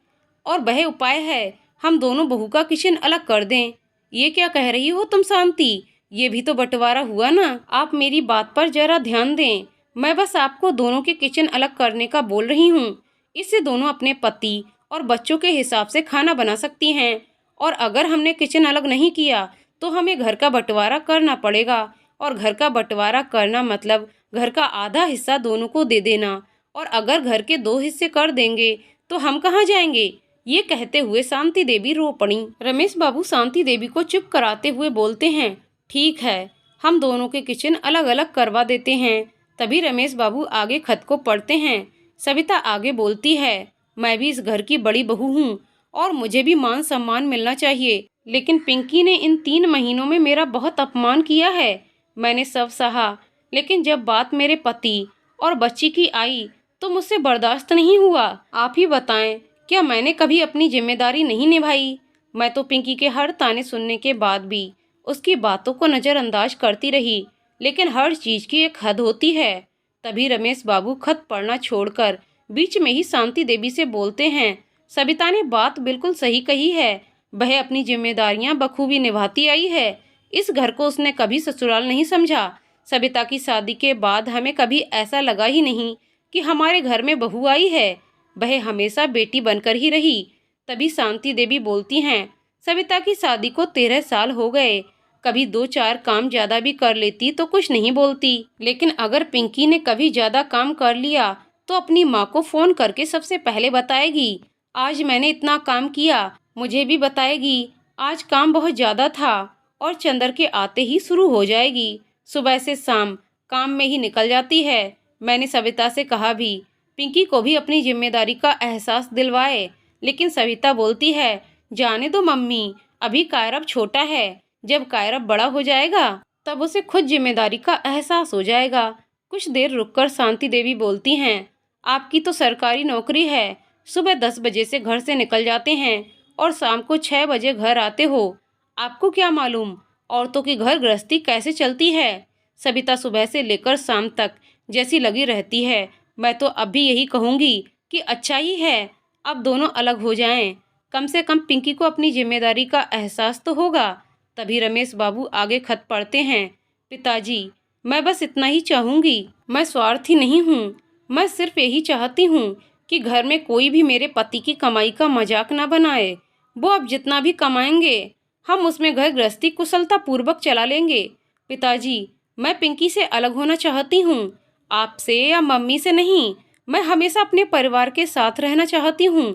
और वह उपाय है हम दोनों बहू का किचन अलग कर दें। ये क्या कह रही हो तुम शांति? ये भी तो बंटवारा हुआ ना। आप मेरी बात पर जरा ध्यान दें, मैं बस आपको दोनों के किचन अलग करने का बोल रही हूँ। इससे दोनों अपने पति और बच्चों के हिसाब से खाना बना सकती हैं। और अगर हमने किचन अलग नहीं किया तो हमें घर का बंटवारा करना पड़ेगा। और घर का बंटवारा करना मतलब घर का आधा हिस्सा दोनों को दे देना। और अगर घर के 2 हिस्से कर देंगे तो हम कहाँ जाएंगे? ये कहते हुए शांति देवी रो पड़ी। रमेश बाबू शांति देवी को चुप कराते हुए बोलते हैं, ठीक है, हम दोनों के किचन अलग अलग करवा देते हैं। तभी रमेश बाबू आगे खत को पढ़ते हैं। सविता आगे बोलती है, मैं भी इस घर की बड़ी बहू हूँ और मुझे भी मान सम्मान मिलना चाहिए। लेकिन पिंकी ने इन 3 महीनों में मेरा बहुत अपमान किया है। मैंने सब सहा, लेकिन जब बात मेरे पति और बच्ची की आई तो मुझसे बर्दाश्त नहीं हुआ। आप ही बताएं, क्या मैंने कभी अपनी जिम्मेदारी नहीं निभाई? मैं तो पिंकी के हर ताने सुनने के बाद भी उसकी बातों को नज़रअंदाज करती रही, लेकिन हर चीज़ की एक हद होती है। तभी रमेश बाबू खत पढ़ना छोड़कर बीच में ही शांति देवी से बोलते हैं, सविता ने बात बिल्कुल सही कही है, वह अपनी जिम्मेदारियां बखूबी निभाती आई है। इस घर को उसने कभी ससुराल नहीं समझा। सविता की शादी के बाद हमें कभी ऐसा लगा ही नहीं कि हमारे घर में बहू आई है, वह हमेशा बेटी बनकर ही रही। तभी शांति देवी बोलती हैं, सविता की शादी को 13 साल हो गए। कभी 2-4 काम ज्यादा भी कर लेती तो कुछ नहीं बोलती, लेकिन अगर पिंकी ने कभी ज्यादा काम कर लिया तो अपनी माँ को फोन करके सबसे पहले बताएगी, आज मैंने इतना काम किया। मुझे भी बताएगी, आज काम बहुत ज्यादा था। और चंदर के आते ही शुरू हो जाएगी। सुबह से शाम काम में ही निकल जाती है। मैंने सविता से कहा भी, पिंकी को भी अपनी जिम्मेदारी का एहसास दिलवाए, लेकिन सविता बोलती है, जाने दो मम्मी, अभी कायरब छोटा है, जब कायरब बड़ा हो जाएगा तब उसे खुद जिम्मेदारी का एहसास हो जाएगा। कुछ देर रुककर शांति देवी बोलती हैं, आपकी तो सरकारी नौकरी है, सुबह 10 बजे से घर से निकल जाते हैं और शाम को 6 बजे घर आते हो। आपको क्या मालूम औरतों की घर गृहस्थी कैसे चलती है। सविता सुबह से लेकर शाम तक जैसी लगी रहती है। मैं तो अब भी यही कहूँगी कि अच्छा ही है अब दोनों अलग हो जाएं। कम से कम पिंकी को अपनी जिम्मेदारी का एहसास तो होगा। तभी रमेश बाबू आगे खत पढ़ते हैं, पिताजी, मैं बस इतना ही चाहूँगी। मैं स्वार्थी नहीं हूँ। मैं सिर्फ यही चाहती हूँ कि घर में कोई भी मेरे पति की कमाई का मजाक ना बनाए। वो अब जितना भी कमाएंगे हम उसमें घर गृहस्थी कुशलता पूर्वक चला लेंगे। पिताजी, मैं पिंकी से अलग होना चाहती हूँ, आपसे या मम्मी से नहीं। मैं हमेशा अपने परिवार के साथ रहना चाहती हूँ।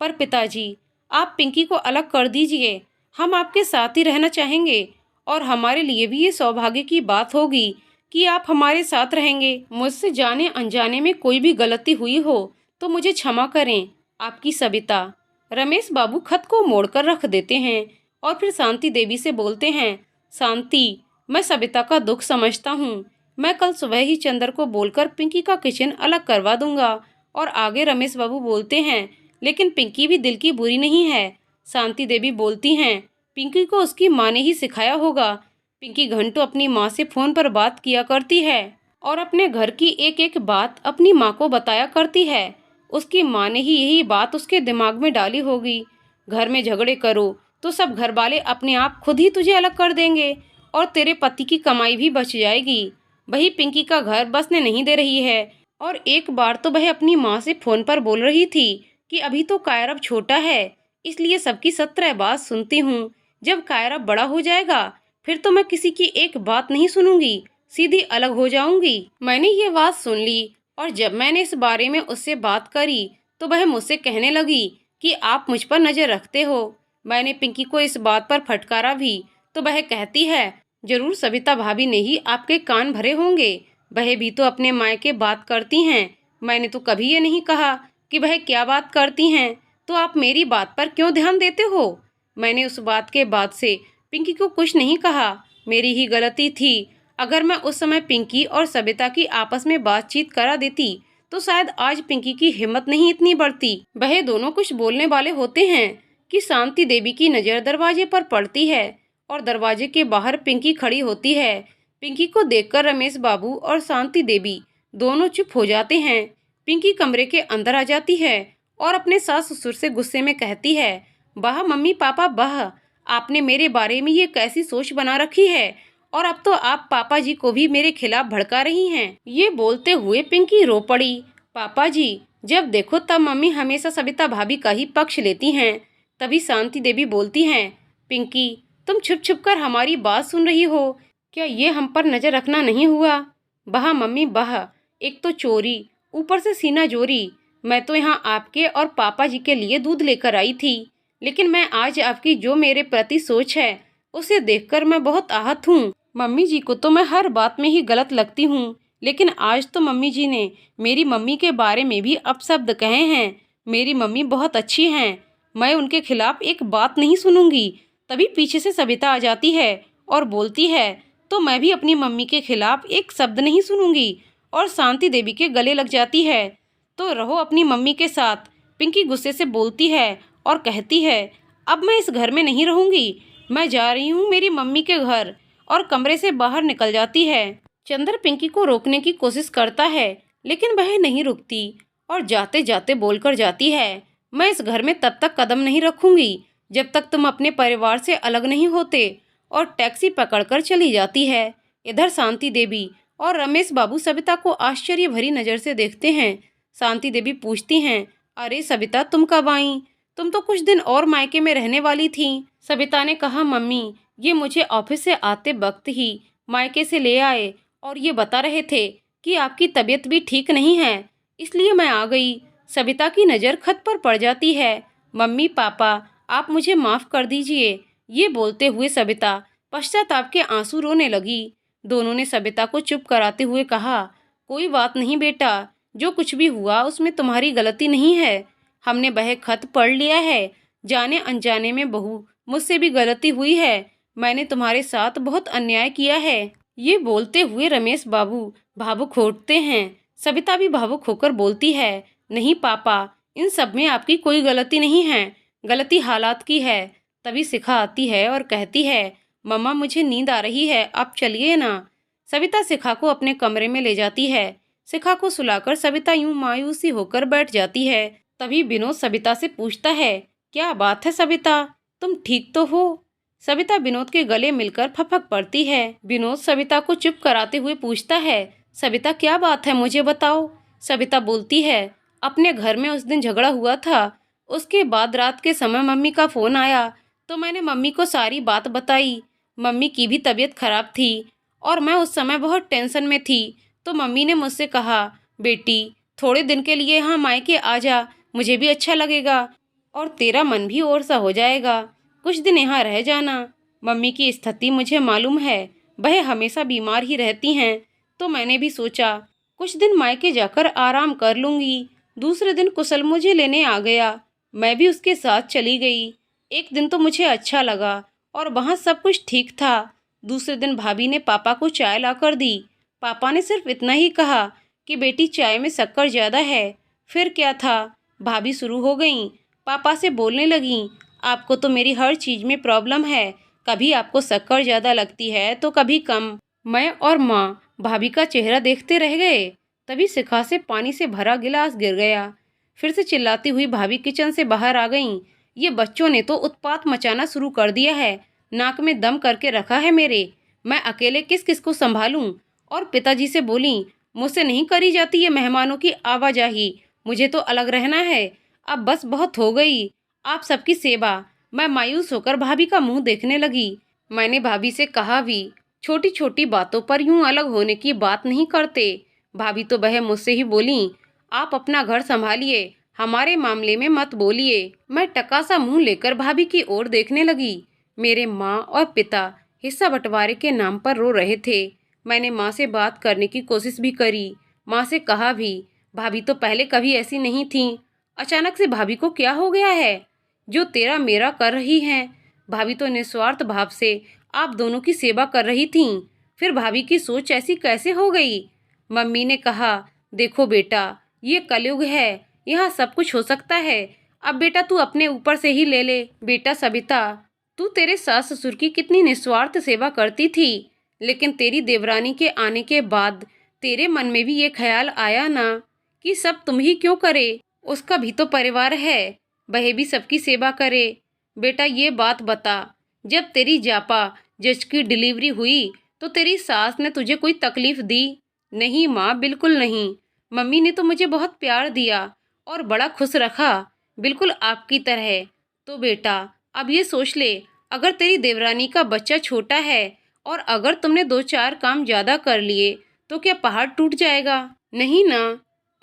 पर पिताजी, आप पिंकी को अलग कर दीजिए। हम आपके साथ ही रहना चाहेंगे और हमारे लिए भी ये सौभाग्य की बात होगी कि आप हमारे साथ रहेंगे। मुझसे जाने अनजाने में कोई भी गलती हुई हो तो मुझे क्षमा करें। आपकी सविता। रमेश बाबू खत को मोड़कर रख देते हैं और फिर शांति देवी से बोलते हैं, शांति, मैं सविता का दुख समझता हूँ। मैं कल सुबह ही चंदर को बोलकर पिंकी का किचन अलग करवा दूंगा। और आगे रमेश बाबू बोलते हैं, लेकिन पिंकी भी दिल की बुरी नहीं है। शांति देवी बोलती हैं, पिंकी को उसकी माँ ने ही सिखाया होगा। पिंकी घंटों अपनी माँ से फोन पर बात किया करती है और अपने घर की एक एक बात अपनी माँ को बताया करती है। उसकी माँ ने ही यही बात उसके दिमाग में डाली होगी। घर में झगड़े करो तो सब घर वाले अपने आप खुद ही तुझे अलग कर देंगे और तेरे पति की कमाई भी बच जाएगी। वही पिंकी का घर बसने नहीं दे रही है। और एक बार तो वह अपनी माँ से फोन पर बोल रही थी कि अभी तो कायरब छोटा है, इसलिए सबकी 17 बात सुनती हूँ। जब कायरब बड़ा हो जाएगा फिर तो मैं किसी की एक बात नहीं सुनूंगी, सीधी अलग हो जाऊंगी। मैंने ये बात सुन ली और जब मैंने इस बारे में उससे बात करी तो वह मुझसे कहने लगी कि आप मुझ पर नजर रखते हो। मैंने पिंकी को इस बात पर फटकारा भी तो वह कहती है, जरूर सविता भाभी ने ही आपके कान भरे होंगे, वह भी तो अपने मायके बात करती हैं। मैंने तो कभी ये नहीं कहा कि वह क्या बात करती हैं, तो आप मेरी बात पर क्यों ध्यान देते हो। मैंने उस बात के बाद से पिंकी को कुछ नहीं कहा, मेरी ही गलती थी। अगर मैं उस समय पिंकी और सविता की आपस में बातचीत करा देती तो शायद आज पिंकी की हिम्मत नहीं इतनी बढ़ती। वह दोनों कुछ बोलने वाले होते हैं कि शांति देवी की नज़र दरवाजे पर पड़ती है और दरवाजे के बाहर पिंकी खड़ी होती है। पिंकी को देखकर रमेश बाबू और शांति देवी दोनों चुप हो जाते हैं। पिंकी कमरे के अंदर आ जाती है और अपने सास ससुर से गुस्से में कहती है, वाह मम्मी पापा वाह, आपने मेरे बारे में ये कैसी सोच बना रखी है और अब तो आप पापा जी को भी मेरे खिलाफ भड़का रही हैं। ये बोलते हुए पिंकी रो पड़ी। पापा जी, जब देखो तब मम्मी हमेशा सविता भाभी का ही पक्ष लेती हैं। तभी शांति देवी बोलती हैं, पिंकी, तुम छुप छुप कर हमारी बात सुन रही हो, क्या ये हम पर नजर रखना नहीं हुआ। वाह मम्मी वाह, एक तो चोरी, ऊपर से सीना जोरी। मैं तो यहाँ आपके और पापा जी के लिए दूध लेकर आई थी, लेकिन मैं आज आपकी जो मेरे प्रति सोच है उसे देखकर मैं बहुत आहत हूँ। मम्मी जी को तो मैं हर बात में ही गलत लगती हूँ, लेकिन आज तो मम्मी जी ने मेरी मम्मी के बारे में भी अपशब्द कहे हैं। मेरी मम्मी बहुत अच्छी हैं, मैं उनके खिलाफ एक बात नहीं सुनूंगी। तभी पीछे से सविता आ जाती है और बोलती है, तो मैं भी अपनी मम्मी के खिलाफ एक शब्द नहीं सुनूंगी, और शांति देवी के गले लग जाती है। तो रहो अपनी मम्मी के साथ। पिंकी गुस्से से बोलती है और कहती है, अब मैं इस घर में नहीं रहूंगी, मैं जा रही हूँ मेरी मम्मी के घर, और कमरे से बाहर निकल जाती है। चंदर पिंकी को रोकने की कोशिश करता है, लेकिन वह नहीं रुकती और जाते जाते बोलकर जाती है, मैं इस घर में तब तक कदम नहीं रखूंगी जब तक तुम अपने परिवार से अलग नहीं होते, और टैक्सी पकड़कर चली जाती है। इधर शांति देवी और रमेश बाबू सविता को आश्चर्य भरी नज़र से देखते हैं। शांति देवी पूछती हैं, अरे सविता, तुम कब आई? तुम तो कुछ दिन और मायके में रहने वाली थी। सविता ने कहा, मम्मी ये मुझे ऑफिस से आते वक्त ही मायके से ले आए और ये बता रहे थे कि आपकी तबीयत भी ठीक नहीं है, इसलिए मैं आ गई। सविता की नज़र खत पर पड़ जाती है। मम्मी पापा आप मुझे माफ़ कर दीजिए। ये बोलते हुए सविता पश्चाताप के आंसू रोने लगी। दोनों ने सविता को चुप कराते हुए कहा, कोई बात नहीं बेटा, जो कुछ भी हुआ उसमें तुम्हारी गलती नहीं है। हमने वह खत पढ़ लिया है। जाने अनजाने में बहू मुझसे भी गलती हुई है। मैंने तुम्हारे साथ बहुत अन्याय किया है। ये बोलते हुए रमेश बाबू भावुक होते हैं। सविता भी भावुक होकर बोलती है, नहीं पापा, इन सब में आपकी कोई गलती नहीं है, गलती हालात की है। तभी शिखा आती है और कहती है, मम्मा मुझे नींद आ रही है, आप चलिए ना। सविता शिखा को अपने कमरे में ले जाती है। शिखा को सुलाकर सविता यूं मायूसी होकर बैठ जाती है। तभी विनोद सविता से पूछता है, क्या बात है सविता, तुम ठीक तो हो? सविता विनोद के गले मिलकर फपक पड़ती है। विनोद सविता को चुप कराते हुए पूछता है, सविता क्या बात है, मुझे बताओ। सविता बोलती है, अपने घर में उस दिन झगड़ा हुआ था, उसके बाद रात के समय मम्मी का फ़ोन आया तो मैंने मम्मी को सारी बात बताई। मम्मी की भी तबीयत खराब थी और मैं उस समय बहुत टेंशन में थी, तो मम्मी ने मुझसे कहा, बेटी थोड़े दिन के लिए यहाँ मायके आ जा, मुझे भी अच्छा लगेगा और तेरा मन भी और सा हो जाएगा। कुछ दिन यहाँ रह जाना। मम्मी की स्थिति मुझे मालूम है, वह हमेशा बीमार ही रहती हैं, तो मैंने भी सोचा कुछ दिन मायके जाकर आराम कर लूँगी। दूसरे दिन कुशल मुझे लेने आ गया, मैं भी उसके साथ चली गई। एक दिन तो मुझे अच्छा लगा और वहाँ सब कुछ ठीक था। दूसरे दिन भाभी ने पापा को चाय ला कर दी। पापा ने सिर्फ इतना ही कहा कि बेटी चाय में शक्कर ज़्यादा है। फिर क्या था, भाभी शुरू हो गईं, पापा से बोलने लगीं, आपको तो मेरी हर चीज़ में प्रॉब्लम है, कभी आपको शक्कर ज़्यादा लगती है तो कभी कम। मैं और माँ भाभी का चेहरा देखते रह गए। तभी शिखा से पानी से भरा गिलास गिर गया। फिर से चिल्लाती हुई भाभी किचन से बाहर आ गईं। ये बच्चों ने तो उत्पात मचाना शुरू कर दिया है, नाक में दम करके रखा है मेरे, मैं अकेले किस किस को संभालूं। और पिताजी से बोली, मुझसे नहीं करी जाती ये मेहमानों की आवाजाही, मुझे तो अलग रहना है। अब बस बहुत हो गई आप सबकी सेवा। मैं मायूस होकर भाभी का मुंह देखने लगी। मैंने भाभी से कहा भी, छोटी छोटी बातों पर यूं अलग होने की बात नहीं करते। भाभी तो वह मुझसे ही बोली, आप अपना घर संभालिए, हमारे मामले में मत बोलिए। मैं टका सा मुंह लेकर भाभी की ओर देखने लगी। मेरे माँ और पिता हिस्सा बंटवारे के नाम पर रो रहे थे। मैंने माँ से बात करने की कोशिश भी करी, माँ से कहा भी, भाभी तो पहले कभी ऐसी नहीं थी, अचानक से भाभी को क्या हो गया है जो तेरा मेरा कर रही हैं। भाभी तो निस्वार्थ भाव से आप दोनों की सेवा कर रही थीं, फिर भाभी की सोच ऐसी कैसे हो गई? मम्मी ने कहा, देखो बेटा ये कलयुग है, यहाँ सब कुछ हो सकता है, अब बेटा तू अपने ऊपर से ही ले ले। बेटा सविता, तू तेरे सास ससुर की कितनी निस्वार्थ सेवा करती थी, लेकिन तेरी देवरानी के आने के बाद तेरे मन में भी ये ख्याल आया ना कि सब तुम ही क्यों करे, उसका भी तो परिवार है, वह भी सबकी सेवा करे। बेटा ये बात बता, जब तेरी जापा जज की डिलीवरी हुई तो तेरी सास ने तुझे कोई तकलीफ दी? नहीं माँ, बिल्कुल नहीं। मम्मी ने तो मुझे बहुत प्यार दिया और बड़ा खुश रखा, बिल्कुल आपकी तरह। तो बेटा अब ये सोच ले, अगर तेरी देवरानी का बच्चा छोटा है और अगर तुमने 2-4 काम ज़्यादा कर लिए तो क्या पहाड़ टूट जाएगा? नहीं ना।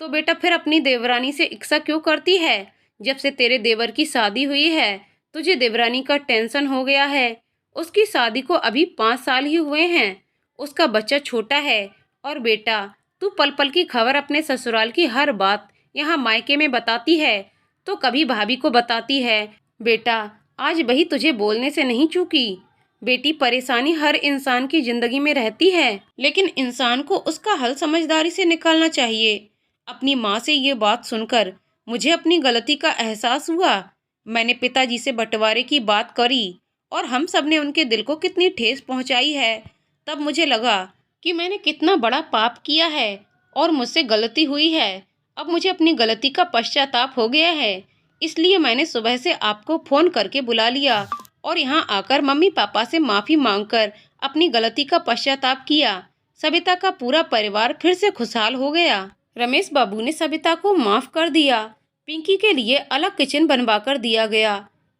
तो बेटा फिर अपनी देवरानी से इक्सा क्यों करती है? जब से तेरे देवर की शादी हुई है तुझे देवरानी का टेंशन हो गया है। उसकी शादी को अभी 5 साल ही हुए हैं, उसका बच्चा छोटा है। और बेटा तू पल पल की खबर अपने ससुराल की हर बात यहाँ मायके में बताती है तो कभी भाभी को बताती है। बेटा आज वही तुझे बोलने से नहीं चूकी। बेटी परेशानी हर इंसान की जिंदगी में रहती है, लेकिन इंसान को उसका हल समझदारी से निकालना चाहिए। अपनी माँ से ये बात सुनकर मुझे अपनी गलती का एहसास हुआ। मैंने पिताजी से बंटवारे की बात करी और हम सब ने उनके दिल को कितनी ठेस पहुंचाई है। तब मुझे लगा कि मैंने कितना बड़ा पाप किया है और मुझसे गलती हुई है। अब मुझे अपनी गलती का पश्चाताप हो गया है, इसलिए मैंने सुबह से आपको फ़ोन करके बुला लिया और यहाँ आकर मम्मी पापा से माफ़ी मांगकर अपनी गलती का पश्चाताप किया। सविता का पूरा परिवार फिर से खुशहाल हो गया। रमेश बाबू ने सविता को माफ़ कर दिया। पिंकी के लिए अलग किचन बनवा कर दिया गया।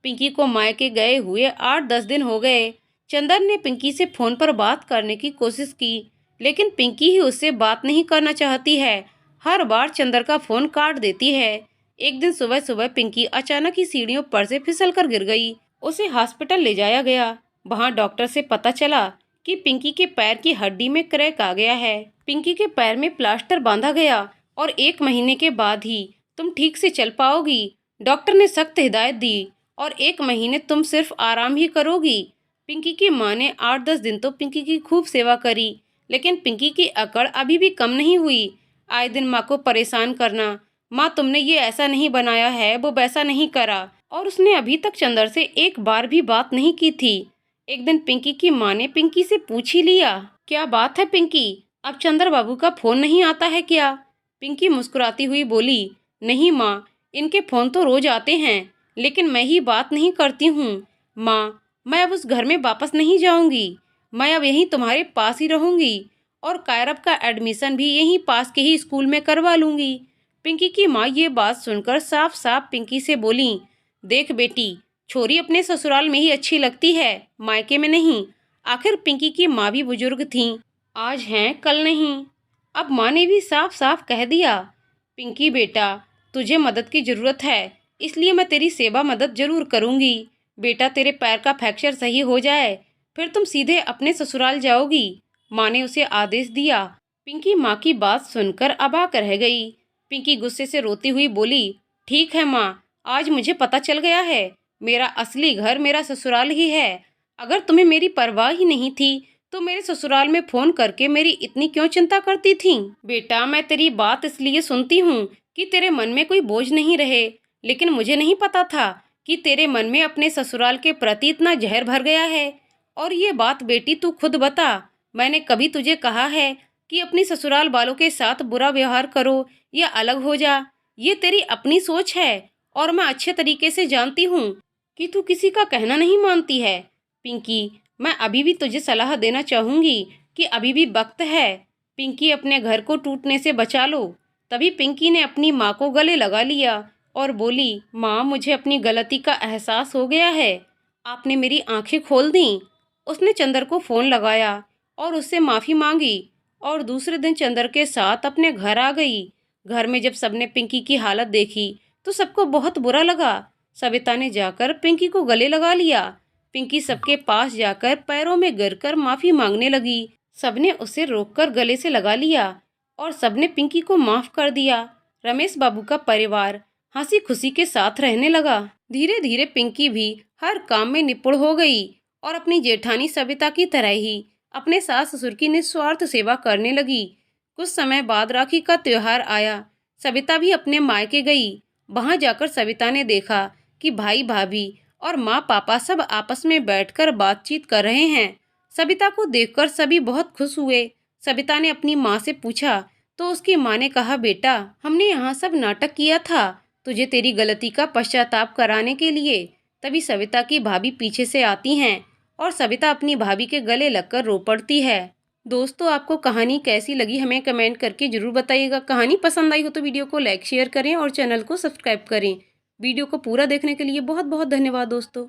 पिंकी को मायके गए हुए 8-10 दिन हो गए। चंदर ने पिंकी से फोन पर बात करने की कोशिश की, लेकिन पिंकी ही उससे बात नहीं करना चाहती है। हर बार चंदर का फोन काट देती है। एक दिन सुबह सुबह पिंकी अचानक ही सीढ़ियों पर से फिसल कर गिर गई। उसे हॉस्पिटल ले जाया गया। वहां डॉक्टर से पता चला कि पिंकी के पैर की हड्डी में क्रैक आ गया है। पिंकी के पैर में प्लास्टर बांधा गया और 1 महीने के बाद ही तुम ठीक से चल पाओगी। डॉक्टर ने सख्त हिदायत दी और 1 महीने तुम सिर्फ आराम ही करोगी। पिंकी की माँ ने 8-10 दिन तो पिंकी की खूब सेवा करी, लेकिन पिंकी की अकड़ अभी भी कम नहीं हुई। आए दिन माँ को परेशान करना, माँ तुमने ये ऐसा नहीं बनाया है, वो वैसा नहीं करा, और उसने अभी तक चंदर से एक बार भी बात नहीं की थी। एक दिन पिंकी की माँ ने पिंकी से पूछ ही लिया, क्या बात है पिंकी, अब चंदर बाबू का फोन नहीं आता है क्या? पिंकी मुस्कुराती हुई बोली, नहीं माँ, इनके फोन तो रोज आते हैं, लेकिन मैं ही बात नहीं करती हूँ। माँ, मैं अब उस घर में वापस नहीं जाऊंगी। मैं अब यहीं तुम्हारे पास ही रहूंगी और कायरब का एडमिशन भी यहीं पास के ही स्कूल में करवा लूंगी। पिंकी की माँ ये बात सुनकर साफ साफ पिंकी से बोली, देख बेटी, छोरी अपने ससुराल में ही अच्छी लगती है, मायके में नहीं। आखिर पिंकी की माँ भी बुजुर्ग थीं, आज हैं कल नहीं। अब माँ ने भी साफ साफ कह दिया, पिंकी बेटा, तुझे मदद की ज़रूरत है, इसलिए मैं तेरी सेवा मदद जरूर करूँगी। बेटा, तेरे पैर का फ्रैक्चर सही हो जाए, फिर तुम सीधे अपने ससुराल जाओगी, माँ ने उसे आदेश दिया। पिंकी माँ की बात सुनकर अबाक रह गई। पिंकी गुस्से से रोती हुई बोली, ठीक है माँ, आज मुझे पता चल गया है, मेरा असली घर मेरा ससुराल ही है। अगर तुम्हें मेरी परवाह ही नहीं थी तो मेरे ससुराल में फोन करके मेरी इतनी क्यों चिंता करती थी? बेटा, मैं तेरी बात इसलिए सुनती हूँ कि तेरे मन में कोई बोझ नहीं रहे, लेकिन मुझे नहीं पता था कि तेरे मन में अपने ससुराल के प्रति इतना जहर भर गया है। और ये बात बेटी तू खुद बता, मैंने कभी तुझे कहा है कि अपनी ससुराल वालों के साथ बुरा व्यवहार करो या अलग हो जा? ये तेरी अपनी सोच है और मैं अच्छे तरीके से जानती हूँ कि तू किसी का कहना नहीं मानती है। पिंकी, मैं अभी भी तुझे सलाह देना चाहूँगी कि अभी भी वक्त है। पिंकी, अपने घर को टूटने से बचा लो। तभी पिंकी ने अपनी माँ को गले लगा लिया और बोली, माँ, मुझे अपनी गलती का एहसास हो गया है, आपने मेरी आंखें खोल दी। उसने चंदर को फ़ोन लगाया और उससे माफ़ी मांगी और दूसरे दिन चंदर के साथ अपने घर आ गई। घर में जब सबने पिंकी की हालत देखी तो सबको बहुत बुरा लगा। सविता ने जाकर पिंकी को गले लगा लिया। पिंकी सबके पास जाकर पैरों में गिरकर माफ़ी मांगने लगी। सबने उसे रोककर गले से लगा लिया और सबने पिंकी को माफ़ कर दिया। रमेश बाबू का परिवार हंसी खुशी के साथ रहने लगा। धीरे धीरे पिंकी भी हर काम में निपुण हो गई और अपनी जेठानी सविता की तरह ही अपने सास ससुर की निस्वार्थ सेवा करने लगी। कुछ समय बाद राखी का त्योहार आया। सविता भी अपने मायके गई। वहां जाकर सविता ने देखा कि भाई भाभी और माँ पापा सब आपस में बैठकर बातचीत कर रहे हैं। सविता को देखकर सभी बहुत खुश हुए। सविता ने अपनी माँ से पूछा तो उसकी माँ ने कहा, बेटा, हमने यहाँ सब नाटक किया था तुझे तेरी गलती का पश्चाताप कराने के लिए। तभी सविता की भाभी पीछे से आती हैं और सविता अपनी भाभी के गले लगकर रो पड़ती है। दोस्तों, आपको कहानी कैसी लगी हमें कमेंट करके जरूर बताइएगा। कहानी पसंद आई हो तो वीडियो को लाइक शेयर करें और चैनल को सब्सक्राइब करें। वीडियो को पूरा देखने के लिए बहुत बहुत धन्यवाद दोस्तों।